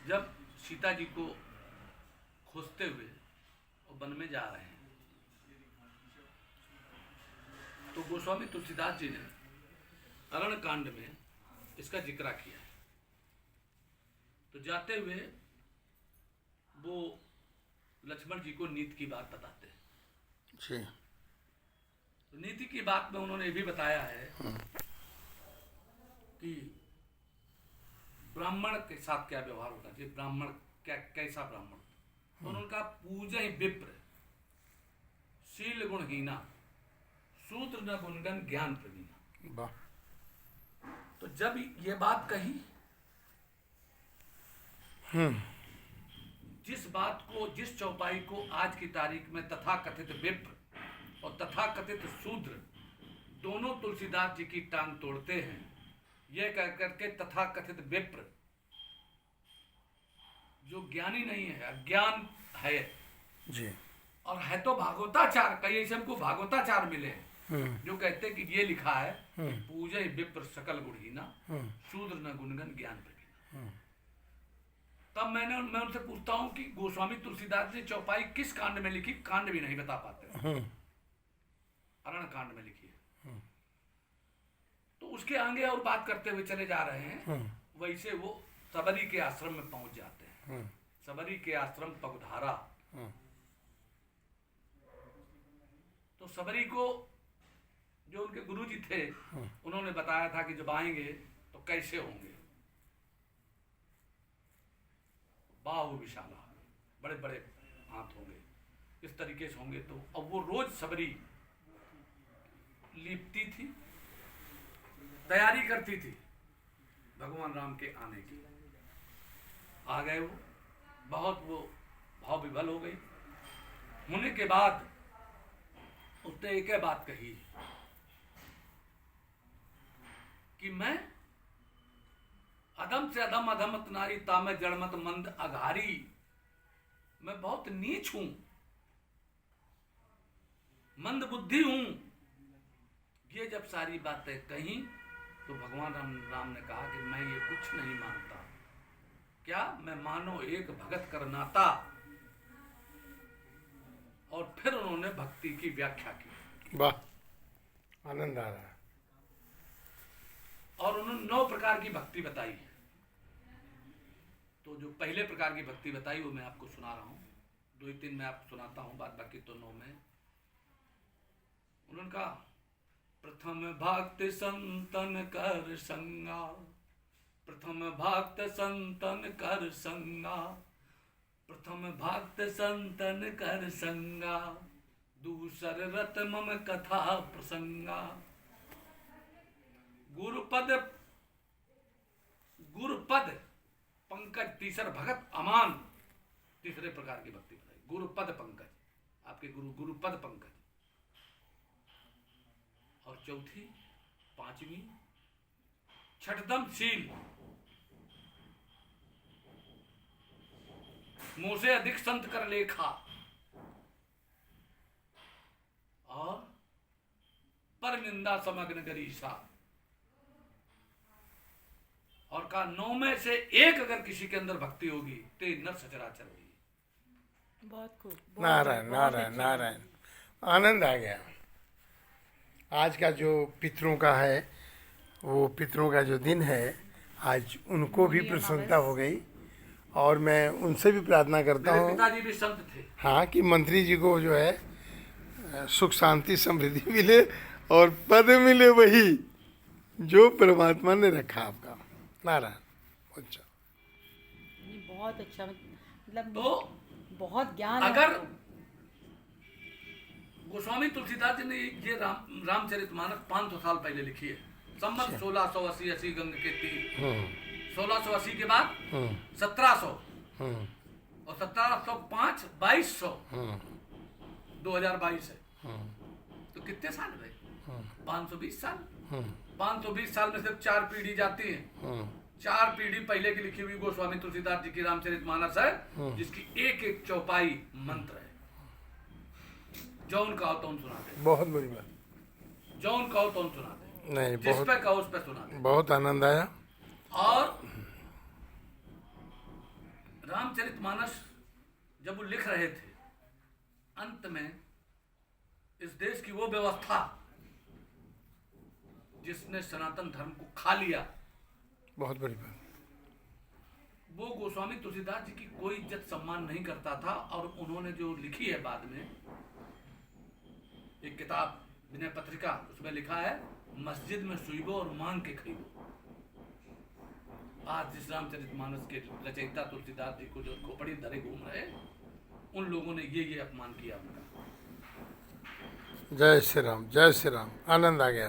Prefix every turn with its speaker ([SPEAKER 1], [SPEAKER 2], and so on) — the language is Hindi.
[SPEAKER 1] जब सीता जी को खोजते हुए और वन में जा रहे हैं तो गोस्वामी तुलसीदास जी ने अरण्य कांड में इसका जिक्र किया है। तो जाते हुए वो लक्ष्मण जी को नीति की बात बताते हैं
[SPEAKER 2] जी।
[SPEAKER 1] तो नीति की बात में उन्होंने ये भी बताया है कि ब्राह्मण के साथ क्या व्यवहार होना चाहिए, ब्राह्मण क्या कैसा ब्राह्मण। तो उनका पूजा ही विप्र शील गुणहीना सूत्र न गुणगन ज्ञान प्रवीणा।
[SPEAKER 2] वाह।
[SPEAKER 1] तो जब ये बात कही, जिस बात को, जिस चौपाई को आज की तारीख में तथाकथित विप्र और तथाकथित शूद्र दोनों तुलसीदास जी की टांग तोड़ते हैं, यह कह करके तथाकथित विप्र जो ज्ञानी नहीं है, अज्ञान है
[SPEAKER 2] जी।
[SPEAKER 1] और है तो भागवताचार, कई ऐसे हमको भागवताचार मिले हैं जो कहते हैं कि ये लिखा है पूजा विप्र सकल गुणहीना शूद्र न गुणगन ज्ञान प्रवीणा। तब मैं उनसे पूछता हूं कि गोस्वामी तुलसीदास ने चौपाई किस कांड में लिखी, कांड भी नहीं बता पाते, अरण्य कांड में लिखी है। तो उसके आगे और बात करते हुए चले जा रहे हैं। वैसे वो सबरी के आश्रम में पहुंच जाते हैं। सबरी के आश्रम पगधारा। तो सबरी को जो उनके गुरुजी थे उन्होंने बताया था कि जब आएंगे तो कैसे होंगे, बाहु विशाला, बड़े बड़े हाथ होंगे, इस तरीके से होंगे। तो अब वो रोज सबरी लिपती थी, तैयारी करती थी भगवान राम के आने की। आ गए वो, बहुत वो भाव विभल हो गई। होने के बाद उसने एक ही बात कही कि मैं अधम से अधम अधमत नारी तामे जड़मत मंद अघारी, मैं बहुत नीच हूं, मंद बुद्धि हूं। ये जब सारी बातें कही तो भगवान राम ने कहा कि मैं ये कुछ नहीं मानता, क्या मैं मानो एक भगत करनाता। और फिर उन्होंने भक्ति की व्याख्या की।
[SPEAKER 2] वाह, आनंद आ रहा है।
[SPEAKER 1] और उन्होंने 9 प्रकार की भक्ति बताई। तो जो पहले प्रकार की भक्ति बताई वो मैं आपको सुना रहा हूँ, 2-3 मैं आपको सुनाता हूँ, बाद बाकी तो 9 में। उन्होंने कहा प्रथम भक्त संतन कर संगा, प्रथम भक्त संतन कर संगा, प्रथम भक्त संतन कर संगा, दूसर रत मम कथा प्रसंगा, गुरुपद गुरुपद पंकज तीसर भगत अमान। तीसरे प्रकार की भक्ति बताई, गुरुपद पंकज, आपके गुरु गुरुपद पंकज। और चौथी, 5वीं छठदम शील, मोसे अधिक संत कर लेखा। और पर निंदा समग्न गरीसा। और कहा 9 में से एक अगर किसी के अंदर भक्ति होगी तो नर सचराचर होगी।
[SPEAKER 3] बहुत खूब।
[SPEAKER 2] नारायण नारायण नारायण, आनंद आ गया। आज का जो पितरों का है, वो पितरों का जो दिन है, आज उनको भी प्रसन्नता हो गई। और मैं उनसे भी प्रार्थना करता हूँ,
[SPEAKER 1] पिताजी भी संत थे।
[SPEAKER 2] हाँ, कि मंत्री जी को जो है सुख शांति समृद्धि मिले और पद मिले वही जो परमात्मा ने रखा आपका। नारायण। अच्छा,
[SPEAKER 3] बहुत अच्छा, मतलब
[SPEAKER 1] तो
[SPEAKER 3] बहुत ज्ञान है
[SPEAKER 1] अगर
[SPEAKER 3] आपको।
[SPEAKER 1] गोस्वामी तुलसीदास जी ने ये रामचरितमानस 500 साल पहले लिखी है, संवत 1680 गंग के तीर। 1680 के बाद 1700 और 1705 2200, 2022 है। तो कितने साल हुए? 520 साल। 520 साल में सिर्फ 4 पीढ़ी जाती है। 4 पीढ़ी पहले की लिखी हुई गोस्वामी तुलसीदास जी की रामचरितमानस है, जिसकी एक एक चौपाई मंत्र है। जौन कहो तो सुना दे।
[SPEAKER 2] बहुत बड़ी बात।
[SPEAKER 1] जौन कहो तो सुना दे,
[SPEAKER 2] नहीं,
[SPEAKER 1] जिस
[SPEAKER 2] बहुत
[SPEAKER 1] पे कहो उस पे सुना दे।
[SPEAKER 2] बहुत आनंद आया।
[SPEAKER 1] और रामचरितमानस जब वो लिख रहे थे, अंत में इस देश की वो व्यवस्था जिसने सनातन धर्म को खा लिया,
[SPEAKER 2] बहुत बड़ी बात।
[SPEAKER 1] वो गोस्वामी तुलसीदास जी की कोई इज्जत सम्मान नहीं करता था। और उन्होंने जो लिखी है बाद में एक किताब विनय पत्रिका, उसमें लिखा है मस्जिद में सुइबो और मांग के खइबो। आज जिस रामचरितमानस के रचयिता तुलसीदास जी को जो खोपड़ी धरे घूम रहे, उन लोगों ने ये अपमान किया उनका।
[SPEAKER 2] जय श्री राम, जय श्री राम, आनंद आ गया।